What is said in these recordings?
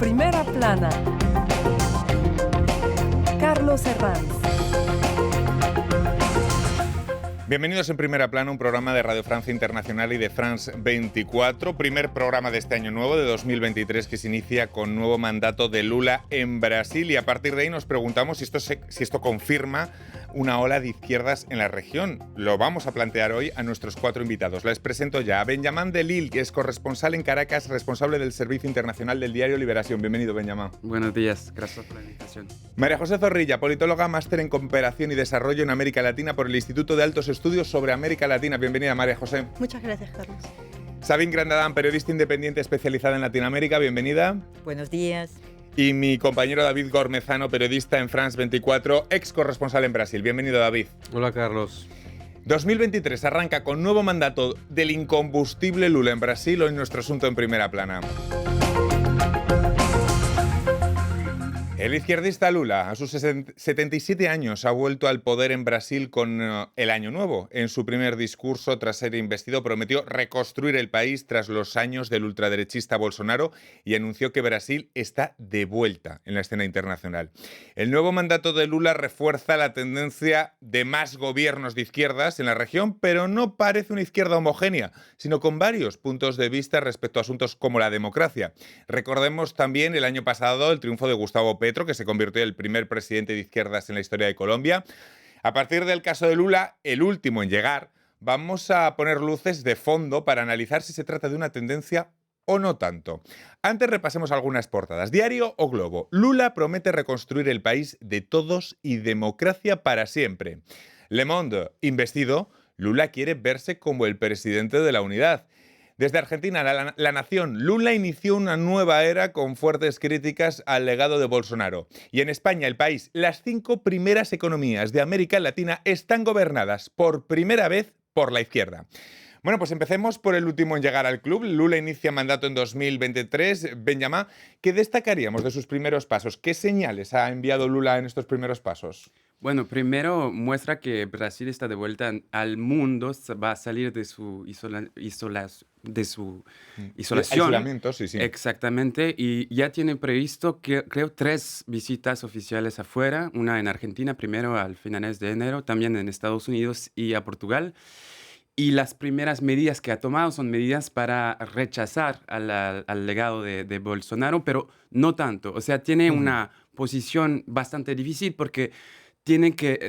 Primera plana. Carlos Herranz. Bienvenidos en Primera Plana, un programa de Radio Francia Internacional y de France 24. Primer programa de este año nuevo, de 2023, que se inicia con nuevo mandato de Lula en Brasil. Y a partir de ahí nos preguntamos si esto confirma una ola de izquierdas en la región. Lo vamos a plantear hoy a nuestros cuatro invitados. Les presento ya a Benjamín Delille, que es corresponsal en Caracas, responsable del Servicio Internacional del diario Liberación. Bienvenido, Benjamín. Buenos días, gracias por la invitación. María José Zorrilla, politóloga, máster en Cooperación y Desarrollo en América Latina por el Instituto de Altos Estudios sobre América Latina. Bienvenida, María José. Muchas gracias, Carlos. Sabine Grandadán, periodista independiente especializada en Latinoamérica. Bienvenida. Buenos días. Y mi compañero David Gormezano, periodista en France 24, ex corresponsal en Brasil. Bienvenido, David. Hola, Carlos. 2023 arranca con nuevo mandato del incombustible Lula en Brasil. Hoy nuestro asunto en Primera Plana. El izquierdista Lula, a sus 77 años, ha vuelto al poder en Brasil con el Año Nuevo. En su primer discurso, tras ser investido, prometió reconstruir el país tras los años del ultraderechista Bolsonaro y anunció que Brasil está de vuelta en la escena internacional. El nuevo mandato de Lula refuerza la tendencia de más gobiernos de izquierdas en la región, pero no parece una izquierda homogénea, sino con varios puntos de vista respecto a asuntos como la democracia. Recordemos también el año pasado el triunfo de Gustavo Petro, que se convirtió en el primer presidente de izquierdas en la historia de Colombia. A partir del caso de Lula, el último en llegar, vamos a poner luces de fondo para analizar si se trata de una tendencia o no tanto. Antes repasemos algunas portadas. Diario o Globo. Lula promete reconstruir el país de todos y democracia para siempre. Le Monde. Investido, Lula quiere verse como el presidente de la unidad. Desde Argentina, la Nación, Lula inició una nueva era con fuertes críticas al legado de Bolsonaro. Y en España, El País, las 5 primeras economías de América Latina están gobernadas por primera vez por la izquierda. Bueno, pues empecemos por el último en llegar al club. Lula inicia mandato en 2023. Benjamín, ¿qué destacaríamos de sus primeros pasos? ¿Qué señales ha enviado Lula en estos primeros pasos? Bueno, primero muestra que Brasil está de vuelta al mundo, va a salir de su isolación. Aislamiento, sí. Exactamente, y ya tiene previsto, creo, 3 visitas oficiales afuera, una en Argentina, primero al finales de enero, también en Estados Unidos y a Portugal. Y las primeras medidas que ha tomado son medidas para rechazar al legado de Bolsonaro, pero no tanto. O sea, tiene una posición bastante difícil porque tienen que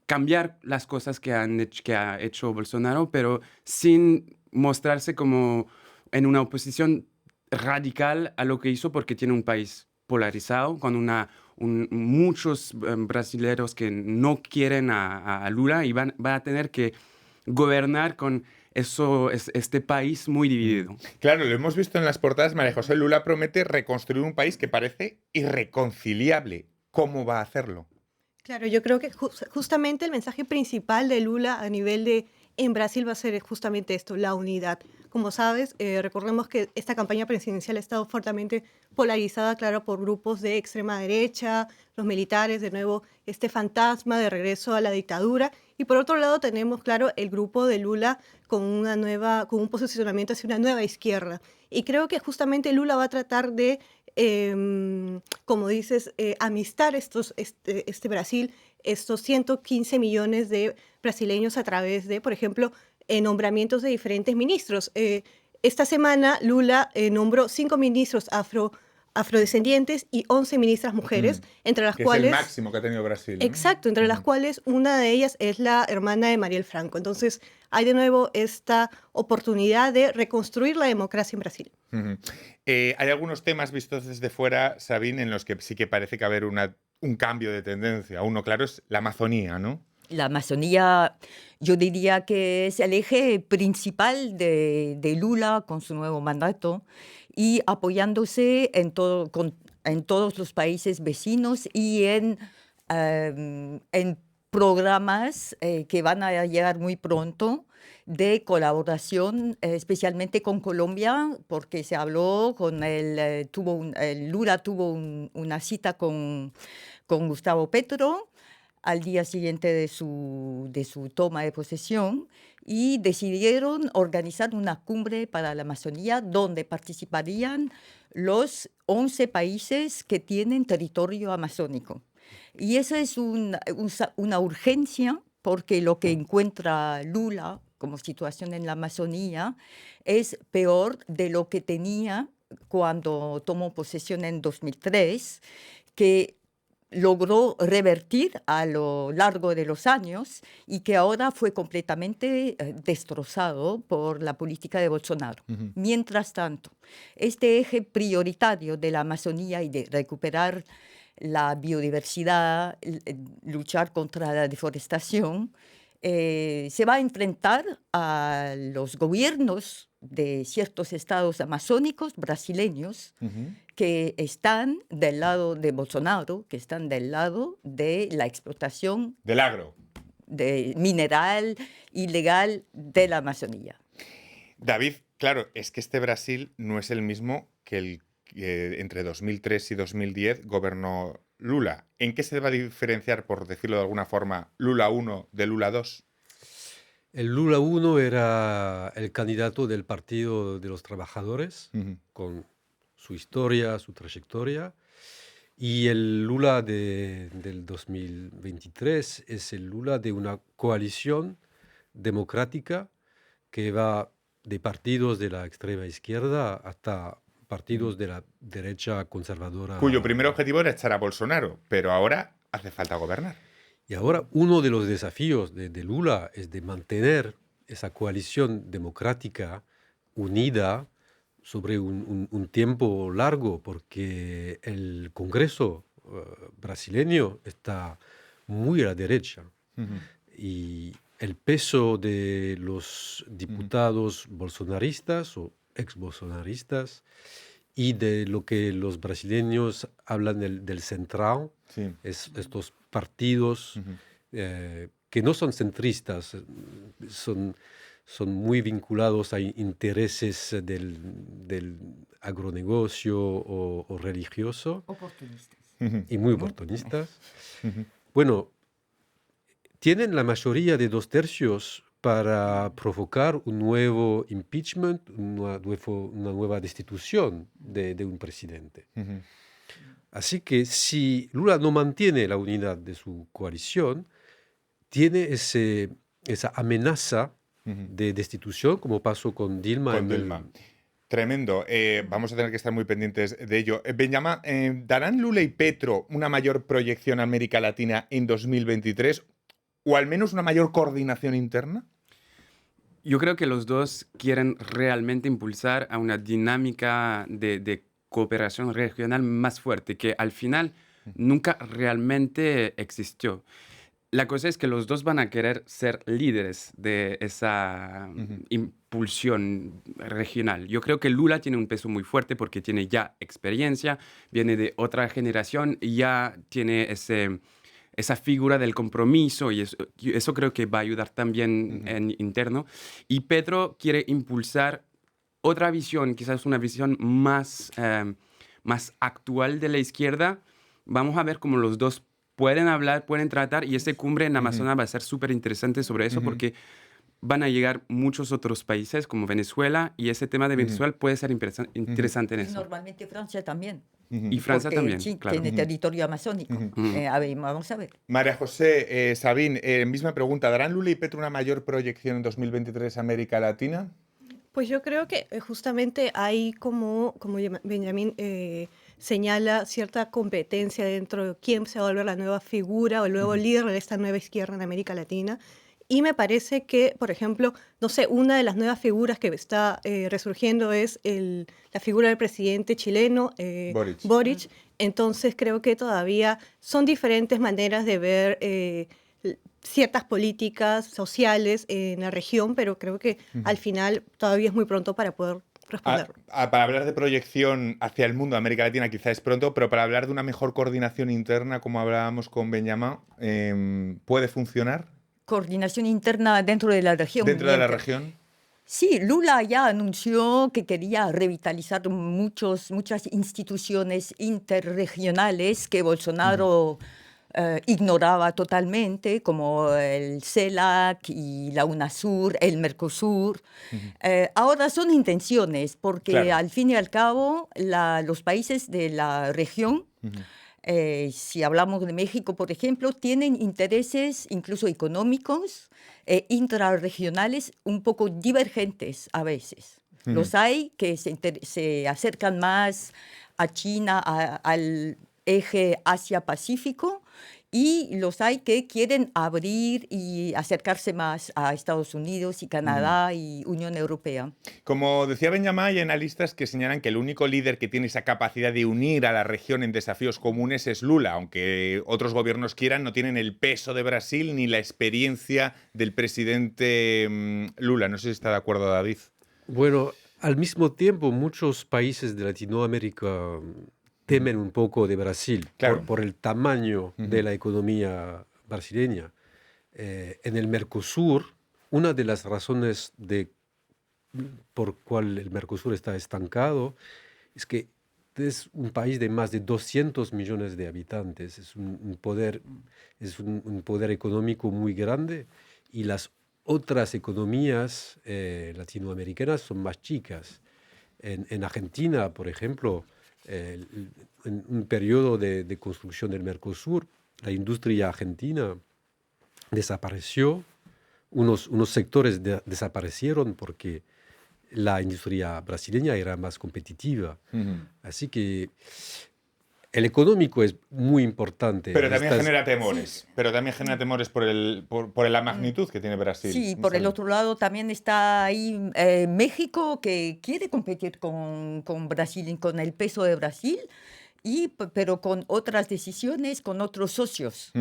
cambiar las cosas que ha hecho Bolsonaro, pero sin mostrarse como en una oposición radical a lo que hizo, porque tiene un país polarizado, con muchos brasileños que no quieren a Lula y van a tener que gobernar con este país muy dividido. Claro, lo hemos visto en las portadas. María José, Lula promete reconstruir un país que parece irreconciliable. ¿Cómo va a hacerlo? Claro, yo creo que justamente el mensaje principal de Lula a nivel en Brasil va a ser justamente esto, la unidad. Como sabes, recordemos que esta campaña presidencial ha estado fuertemente polarizada, claro, por grupos de extrema derecha, los militares, de nuevo, este fantasma de regreso a la dictadura. Y por otro lado tenemos, claro, el grupo de Lula con un posicionamiento hacia una nueva izquierda. Y creo que justamente Lula va a tratar de, como dices, amistar este Brasil, estos 115 millones de brasileños a través de, por ejemplo, nombramientos de diferentes ministros. Esta semana Lula nombró 5 ministros afrodescendientes y 11 ministras mujeres, entre las cuales... es el máximo que ha tenido Brasil, ¿no? Exacto, entre las cuales una de ellas es la hermana de Mariel Franco. Entonces, hay de nuevo esta oportunidad de reconstruir la democracia en Brasil. Hay algunos temas vistos desde fuera, Sabine, en los que sí que parece que va a haber un cambio de tendencia. Uno, claro, es la Amazonía, ¿no? La Amazonía, yo diría que es el eje principal de Lula con su nuevo mandato y apoyándose en todos los países vecinos y en programas que van a llegar muy pronto de colaboración, especialmente con Colombia, porque se habló Lula tuvo una cita con Gustavo Petro. al día siguiente de su toma de posesión y decidieron organizar una cumbre para la Amazonía donde participarían los 11 países que tienen territorio amazónico. Y esa es una urgencia porque lo que encuentra Lula como situación en la Amazonía es peor de lo que tenía cuando tomó posesión en 2003, que logró revertir a lo largo de los años y que ahora fue completamente destrozado por la política de Bolsonaro. Mientras tanto, este eje prioritario de la Amazonía y de recuperar la biodiversidad, luchar contra la deforestación, se va a enfrentar a los gobiernos de ciertos estados amazónicos brasileños que están del lado de Bolsonaro, que están del lado de la explotación del agro, de mineral ilegal de la Amazonía. David, claro, es que este Brasil no es el mismo que el que entre 2003 y 2010 gobernó Lula. ¿En qué se va a diferenciar, por decirlo de alguna forma, Lula 1 de Lula 2? El Lula 1 era el candidato del Partido de los Trabajadores, con su historia, su trayectoria. Y el Lula del 2023 es el Lula de una coalición democrática que va de partidos de la extrema izquierda hasta partidos de la derecha conservadora. Cuyo primer objetivo era echar a Bolsonaro, pero ahora hace falta gobernar. Y ahora uno de los desafíos de Lula es de mantener esa coalición democrática unida sobre un tiempo largo, porque el Congreso brasileño está muy a la derecha. Y el peso de los diputados bolsonaristas o ex-bolsonaristas y de lo que los brasileños hablan del central, estos partidos que no son centristas, son muy vinculados a intereses del agronegocio o religioso. Oportunistas. Y muy oportunistas. Bueno, tienen la mayoría de 2/3 para provocar un nuevo impeachment, una nueva destitución de un presidente. Así que si Lula no mantiene la unidad de su coalición, tiene esa amenaza de destitución, como pasó con Dilma. Tremendo. Vamos a tener que estar muy pendientes de ello. Benjamín, ¿darán Lula y Petro una mayor proyección a América Latina en 2023 o al menos una mayor coordinación interna? Yo creo que los dos quieren realmente impulsar a una dinámica de cooperación regional más fuerte, que al final nunca realmente existió. La cosa es que los dos van a querer ser líderes de esa impulsión regional. Yo creo que Lula tiene un peso muy fuerte porque tiene ya experiencia, viene de otra generación y ya tiene esa figura del compromiso y eso creo que va a ayudar también en interno. Y Petro quiere impulsar otra visión, quizás una visión más actual de la izquierda. Vamos a ver cómo los dos pueden hablar, pueden tratar, y esa cumbre en Amazonas va a ser súper interesante sobre eso porque van a llegar muchos otros países como Venezuela y ese tema de Venezuela puede ser interesante en Y eso. normalmente Francia también. Y Francia Porque, también, sí, claro. tiene territorio amazónico. A ver, vamos a ver. María José, Sabín, misma pregunta. ¿Darán Lula y Petro una mayor proyección en 2023 a América Latina? Pues yo creo que justamente hay como Benjamín señala cierta competencia dentro de quién se va a volver la nueva figura o el nuevo líder de esta nueva izquierda en América Latina. Y me parece que, por ejemplo, no sé, una de las nuevas figuras que está resurgiendo es la figura del presidente chileno, Boric. Entonces creo que todavía son diferentes maneras de ver ciertas políticas sociales en la región, pero creo que al final todavía es muy pronto para poder responder. Para hablar de proyección hacia el mundo de América Latina quizá es pronto, pero para hablar de una mejor coordinación interna, como hablábamos con Benjamín, ¿puede funcionar? Coordinación interna dentro de la región. ¿Dentro de la región? Sí, Lula ya anunció que quería revitalizar muchas instituciones interregionales que Bolsonaro ignoraba totalmente, como el CELAC y la UNASUR, el Mercosur. Ahora son intenciones, porque Claro. al fin y al cabo los países de la región, si hablamos de México, por ejemplo, tienen intereses incluso económicos intrarregionales un poco divergentes a veces. Los hay que se acercan más a China, al eje Asia-Pacífico, y los hay que quieren abrir y acercarse más a Estados Unidos y Canadá y Unión Europea. Como decía Benjamin, hay analistas que señalan que el único líder que tiene esa capacidad de unir a la región en desafíos comunes es Lula, aunque otros gobiernos quieran, no tienen el peso de Brasil ni la experiencia del presidente Lula. No sé si está de acuerdo, David. Bueno, al mismo tiempo, muchos países de Latinoamérica temen un poco de Brasil Claro. por el tamaño de la economía brasileña. En el Mercosur, una de las razones por cual el Mercosur está estancado es que es un país de más de 200 millones de habitantes. Es un poder económico muy grande, y las otras economías latinoamericanas son más chicas. En Argentina, por ejemplo, en un periodo de construcción del Mercosur, la industria argentina desapareció, unos sectores desaparecieron porque la industria brasileña era más competitiva. Así que el económico es muy importante. Pero también genera temores. Sí. Pero también genera temores por la magnitud que tiene Brasil. Sí, por el otro lado también está ahí México, que quiere competir con Brasil y con el peso de Brasil, pero con otras decisiones, con otros socios.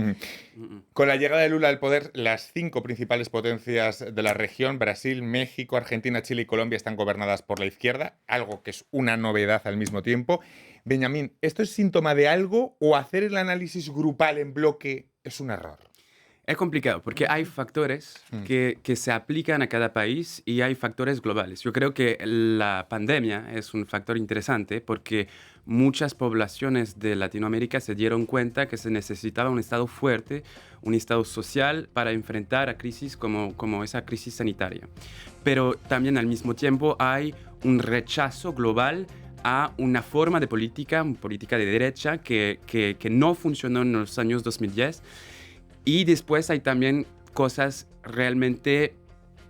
Con la llegada de Lula al poder, las 5 principales potencias de la región, Brasil, México, Argentina, Chile y Colombia, están gobernadas por la izquierda, algo que es una novedad al mismo tiempo. Benjamín, ¿esto es síntoma de algo o hacer el análisis grupal en bloque es un error? Es complicado porque hay factores que se aplican a cada país y hay factores globales. Yo creo que la pandemia es un factor interesante porque muchas poblaciones de Latinoamérica se dieron cuenta que se necesitaba un Estado fuerte, un Estado social para enfrentar a crisis como esa crisis sanitaria. Pero también al mismo tiempo hay un rechazo global a una forma de política de derecha que no funcionó en los años 2010. Y después hay también cosas realmente,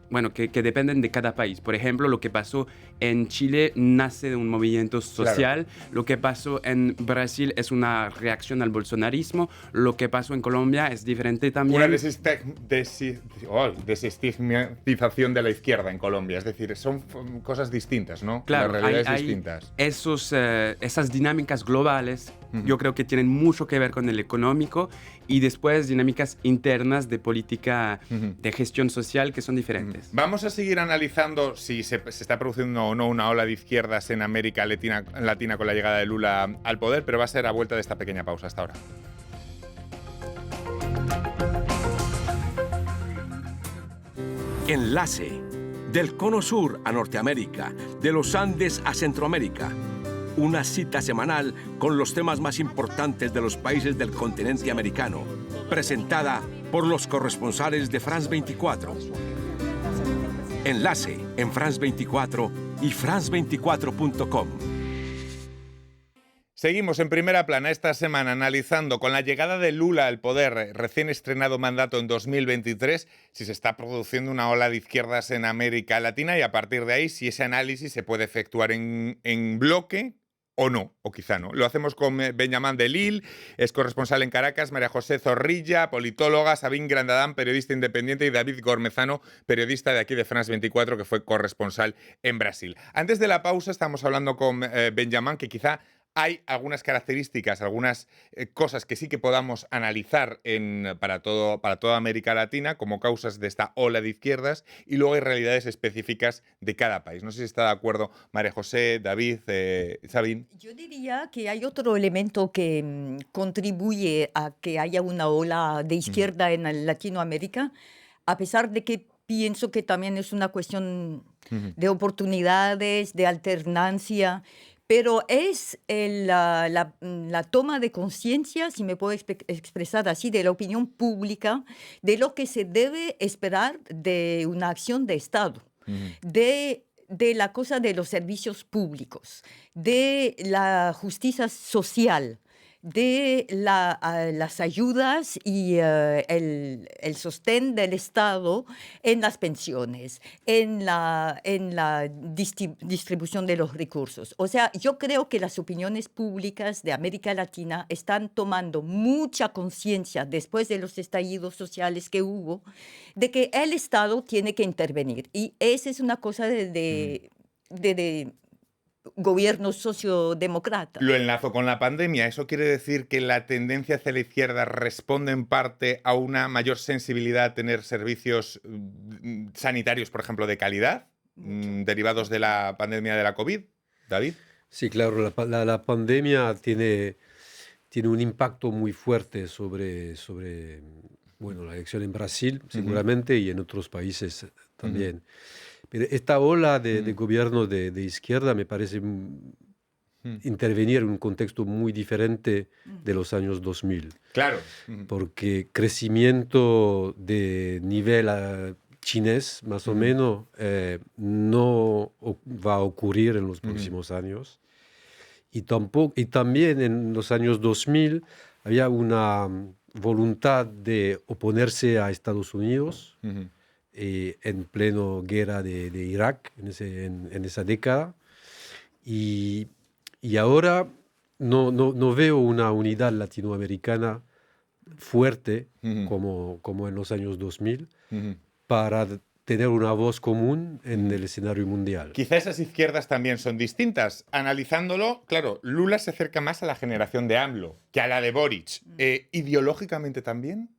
bueno, que dependen de cada país. Por ejemplo, lo que pasó en Chile nace de un movimiento social. Claro. Lo que pasó en Brasil es una reacción al bolsonarismo. Lo que pasó en Colombia es diferente también. Una desestigmatización de la izquierda en Colombia. Es decir, son cosas distintas, ¿no? Claro, las realidades distintas. Esas dinámicas globales, yo creo que tienen mucho que ver con el económico, y después dinámicas internas de política de gestión social que son diferentes. Vamos a seguir analizando si se está produciendo o no una ola de izquierdas en América Latina con la llegada de Lula al poder, pero va a ser a vuelta de esta pequeña pausa. Hasta ahora. Enlace. Del Cono Sur a Norteamérica, de los Andes a Centroamérica. Una cita semanal con los temas más importantes de los países del continente americano. Presentada por los corresponsales de France 24. Enlace en France 24 y France24.com. Seguimos en Primera Plana esta semana analizando, con la llegada de Lula al poder, recién estrenado mandato en 2023, si se está produciendo una ola de izquierdas en América Latina, y a partir de ahí si ese análisis se puede efectuar en bloque o no, o quizá no. Lo hacemos con Benjamin de Lille, es corresponsal en Caracas, María José Zorrilla, politóloga, Sabine Grandadán, periodista independiente, y David Gormezano, periodista de aquí de France 24, que fue corresponsal en Brasil. Antes de la pausa estábamos hablando con Benjamin que quizá hay algunas características, algunas cosas que sí que podamos analizar para toda América Latina como causas de esta ola de izquierdas, y luego hay realidades específicas de cada país. No sé si está de acuerdo María José, David, Sabine. Yo diría que hay otro elemento que contribuye a que haya una ola de izquierda en Latinoamérica, a pesar de que pienso que también es una cuestión de oportunidades, de alternancia. Pero es la toma de conciencia, si me puedo expresar así, de la opinión pública, de lo que se debe esperar de una acción de Estado, de la cosa de los servicios públicos, de la justicia social, de las ayudas y el sostén del Estado en las pensiones, en la distribución de los recursos. O sea, yo creo que las opiniones públicas de América Latina están tomando mucha conciencia después de los estallidos sociales que hubo, de que el Estado tiene que intervenir. Y esa es una cosa de gobiernos sociodemócratas. Lo enlazo con la pandemia. ¿Eso quiere decir que la tendencia hacia la izquierda responde en parte a una mayor sensibilidad a tener servicios sanitarios, por ejemplo, de calidad, derivados de la pandemia de la COVID? David. Sí, claro, la pandemia tiene un impacto muy fuerte sobre bueno, la elección en Brasil, seguramente, y en otros países también. Pero esta ola de gobierno de izquierda me parece intervenir en un contexto muy diferente de los años 2000. Claro. Porque crecimiento de nivel chinés, más o menos, no va a ocurrir en los próximos años. Y también en los años 2000 había una voluntad de oponerse a Estados Unidos, en pleno guerra de Irak, en esa década. Y ahora no veo una unidad latinoamericana fuerte como en los años 2000 para tener una voz común en el escenario mundial. Quizá esas izquierdas también son distintas. Analizándolo, claro, Lula se acerca más a la generación de AMLO que a la de Boric. ¿Ideológicamente también?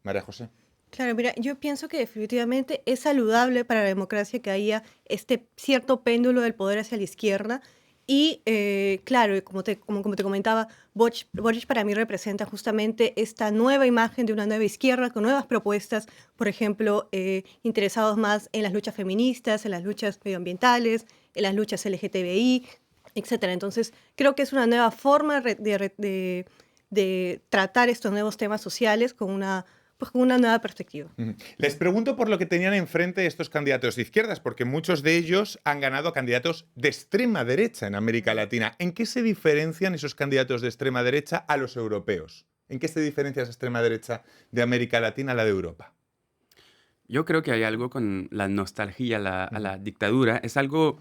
María José. Claro, mira, yo pienso que definitivamente es saludable para la democracia que haya este cierto péndulo del poder hacia la izquierda. Y claro, como te comentaba, Boric para mí representa justamente esta nueva imagen de una nueva izquierda con nuevas propuestas, por ejemplo, interesados más en las luchas feministas, en las luchas medioambientales, en las luchas LGTBI, etcétera. Entonces, creo que es una nueva forma de tratar estos nuevos temas sociales con una nueva perspectiva. Les pregunto por lo que tenían enfrente estos candidatos de izquierdas, porque muchos de ellos han ganado candidatos de extrema derecha en América Latina. ¿En qué se diferencian esos candidatos de extrema derecha a los europeos? ¿En qué se diferencia esa extrema derecha de América Latina a la de Europa? Yo creo que hay algo con la nostalgia a la dictadura. Es algo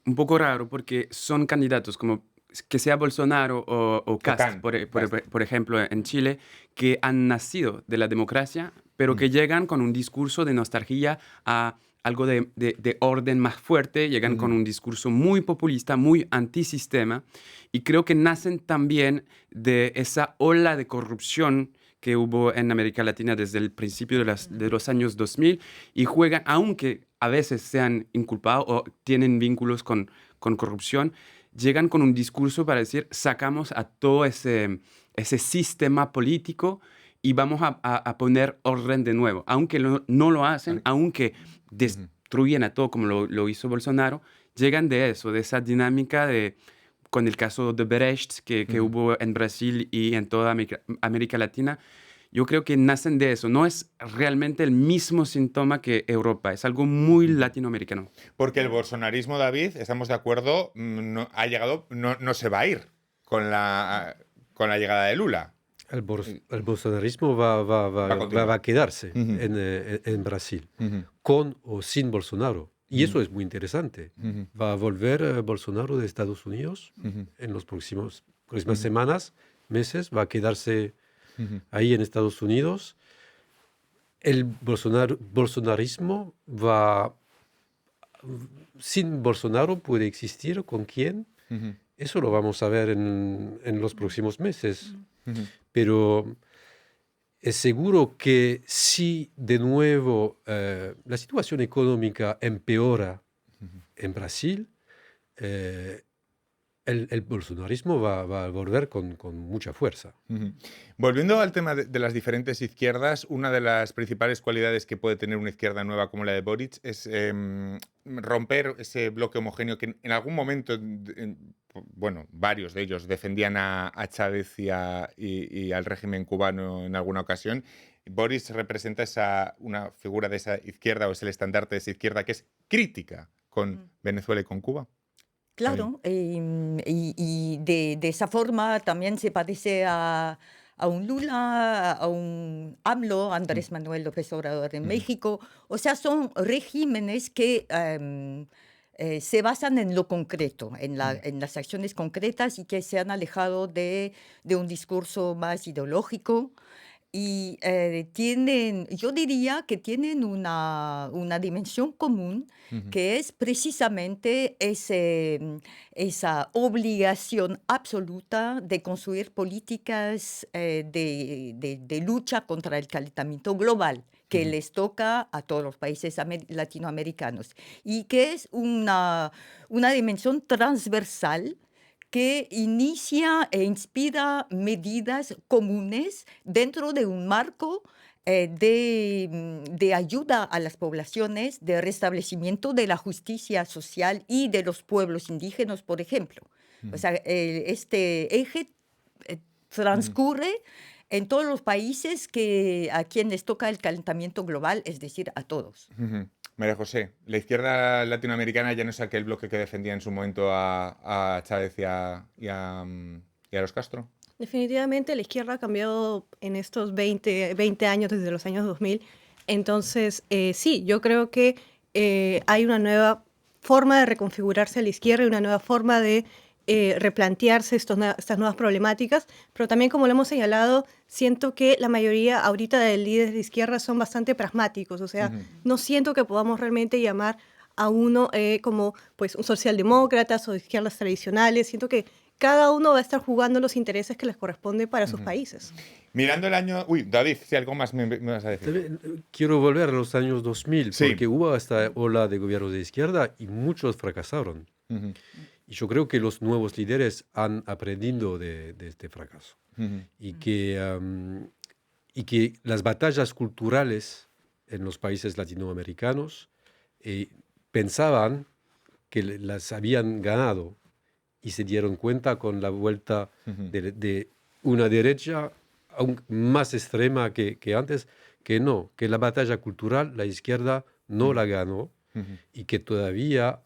un poco raro porque son candidatos como que sea Bolsonaro o Kast, por ejemplo, en Chile, que han nacido de la democracia, pero que llegan con un discurso de nostalgia a algo de orden más fuerte, llegan con un discurso muy populista, muy antisistema, y creo que nacen también de esa ola de corrupción que hubo en América Latina desde el principio de los años 2000, y juegan, aunque a veces sean inculpados o tienen vínculos con corrupción, llegan con un discurso para decir, sacamos a todo ese sistema político y vamos a poner orden de nuevo. Aunque no lo hacen, aunque destruyen a todo como lo hizo Bolsonaro, llegan de eso, de esa dinámica con el caso de Brecht que hubo en Brasil y en toda América Latina. Yo creo que nacen de eso. No es realmente el mismo síntoma que Europa. Es algo muy latinoamericano. Porque el bolsonarismo, David, estamos de acuerdo, no se va a ir con la llegada de Lula. El bolsonarismo va a quedarse en Brasil, con o sin Bolsonaro. Y eso es muy interesante. Va a volver Bolsonaro de Estados Unidos en las próximas semanas, meses, va a quedarse ahí en Estados Unidos. El bolsonarismo sin Bolsonaro puede existir. ¿Con quién? Eso lo vamos a ver en los próximos meses. Pero es seguro que si de nuevo la situación económica empeora en Brasil, el bolsonarismo va a volver con mucha fuerza. Volviendo al tema de las diferentes izquierdas, una de las principales cualidades que puede tener una izquierda nueva como la de Boric es romper ese bloque homogéneo que en algún momento bueno, varios de ellos defendían a Chávez y al régimen cubano en alguna ocasión. Boris representa una figura de esa izquierda, o es el estandarte de esa izquierda que es crítica con Venezuela y con Cuba. Claro, y de esa forma también se parece a un Lula, a un AMLO, Andrés Manuel López Obrador en México. O sea, son regímenes que se basan en lo concreto, en las acciones concretas y que se han alejado de un discurso más ideológico. Y yo diría que tienen una dimensión común, que es precisamente esa obligación absoluta de construir políticas de lucha contra el calentamiento global, que les toca a todos los países latinoamericanos, y que es una dimensión transversal que inicia e inspira medidas comunes dentro de un marco de ayuda a las poblaciones, de restablecimiento de la justicia social y de los pueblos indígenas, por ejemplo. O sea, este eje transcurre en todos los países a quienes les toca el calentamiento global, es decir, a todos. María José, la izquierda latinoamericana ya no es aquel bloque que defendía en su momento a Chávez y a los Castro. Definitivamente la izquierda ha cambiado en estos 20 años, desde los años 2000. Entonces, sí, yo creo que hay una nueva forma de reconfigurarse a la izquierda y una nueva forma de replantearse estas nuevas problemáticas, pero también, como lo hemos señalado, siento que la mayoría ahorita de líderes de izquierda son bastante pragmáticos, o sea, no siento que podamos realmente llamar a uno como pues, un socialdemócratas o de izquierdas tradicionales. Siento que cada uno va a estar jugando los intereses que les corresponde para sus países. Mirando el año... Uy, David, si algo más me vas a decir. También quiero volver a los años 2000, Sí. porque hubo esta ola de gobiernos de izquierda y muchos fracasaron. Y yo creo que los nuevos líderes han aprendido de este fracaso. Y que las batallas culturales en los países latinoamericanos pensaban que las habían ganado y se dieron cuenta con la vuelta de una derecha aún más extrema que antes, que no, que la batalla cultural la izquierda no la ganó y que todavía...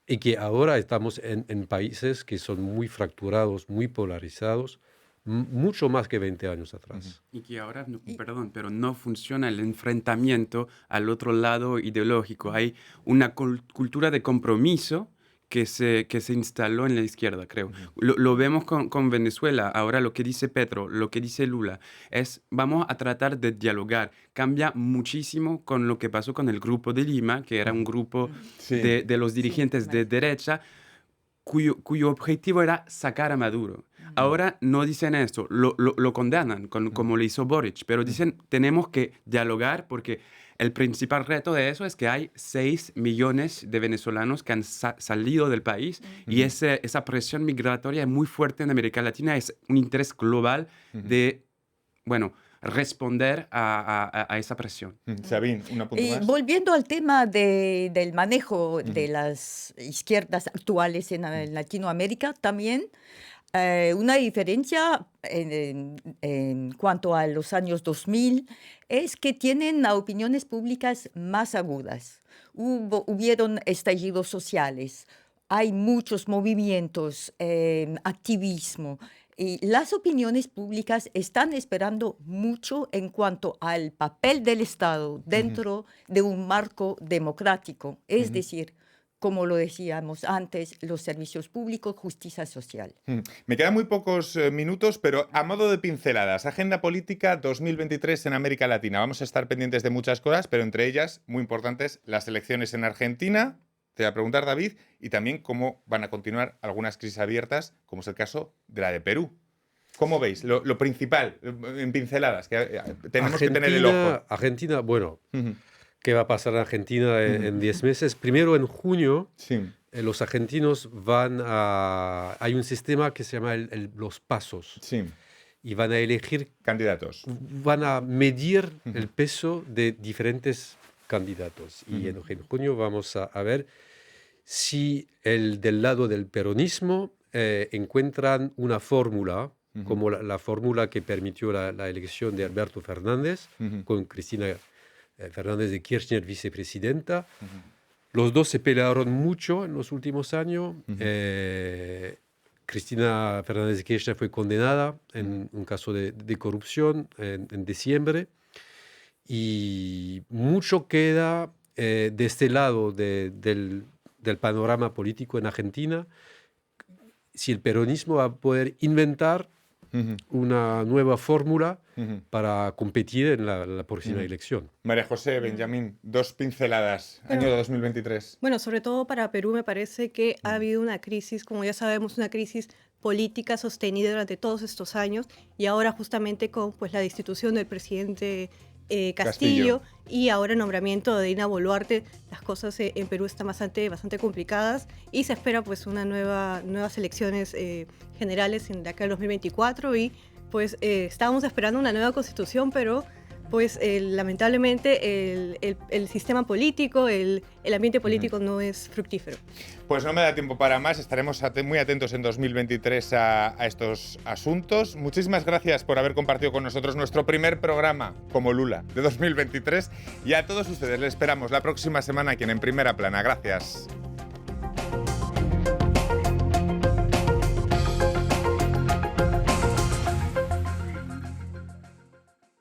Y que ahora estamos en países que son muy fracturados, muy polarizados, mucho más que 20 años atrás. Y que ahora, perdón, pero no funciona el enfrentamiento al otro lado ideológico. Hay una cultura de compromiso que se instaló en la izquierda, creo. Lo vemos con Venezuela. Ahora lo que dice Petro, lo que dice Lula, es vamos a tratar de dialogar. Cambia muchísimo con lo que pasó con el Grupo de Lima, que era un grupo de los dirigentes de derecha, cuyo objetivo era sacar a Maduro. Ahora no dicen esto, lo condenan, como le hizo Boric, pero dicen tenemos que dialogar porque el principal reto de eso es que hay 6 millones de venezolanos que han salido del país y esa presión migratoria es muy fuerte en América Latina. Es un interés global de, bueno, responder a esa presión. Sabine, un apunte más. Volviendo al tema del manejo de las izquierdas actuales en Latinoamérica, también una diferencia en cuanto a los años 2000 es que tienen opiniones públicas más agudas. Hubieron estallidos sociales, hay muchos movimientos, activismo. Y las opiniones públicas están esperando mucho en cuanto al papel del Estado dentro de un marco democrático, es decir, como lo decíamos antes, los servicios públicos, justicia social. Me quedan muy pocos minutos, pero a modo de pinceladas, Agenda Política 2023 en América Latina. Vamos a estar pendientes de muchas cosas, pero entre ellas, muy importantes, las elecciones en Argentina. Te voy a preguntar, David, y también cómo van a continuar algunas crisis abiertas, como es el caso de la de Perú. ¿Cómo veis? Lo principal, en pinceladas, que tenemos que tener el ojo. Argentina, bueno... ¿Qué va a pasar en Argentina en 10 meses? Primero, en junio, los argentinos hay un sistema que se llama los pasos. Y van a elegir... candidatos. Van a medir el peso de diferentes candidatos. Y en junio vamos a ver si el del lado del peronismo encuentran una fórmula, como la fórmula que permitió la elección de Alberto Fernández, con Cristina Fernández de Kirchner vicepresidenta. Los dos se pelearon mucho en los últimos años. Cristina Fernández de Kirchner fue condenada en un caso de corrupción en diciembre. Y mucho queda de este lado del panorama político en Argentina, si el peronismo va a poder inventar una nueva fórmula para competir en la próxima elección. María José, Benjamín, 2 pinceladas, año 2023. Bueno, sobre todo para Perú me parece que ha habido una crisis, como ya sabemos, una crisis política sostenida durante todos estos años, y ahora justamente con pues, la destitución del presidente Castillo y ahora el nombramiento de Dina Boluarte, las cosas en Perú están bastante complicadas y se espera pues nuevas elecciones generales de acá en 2024 y pues estábamos esperando una nueva constitución, pero pues lamentablemente el sistema político, el ambiente político no es fructífero. Pues no me da tiempo para más, estaremos muy atentos en 2023 a estos asuntos. Muchísimas gracias por haber compartido con nosotros nuestro primer programa como Lula de 2023 y a todos ustedes les esperamos la próxima semana aquí en Primera Plana. Gracias.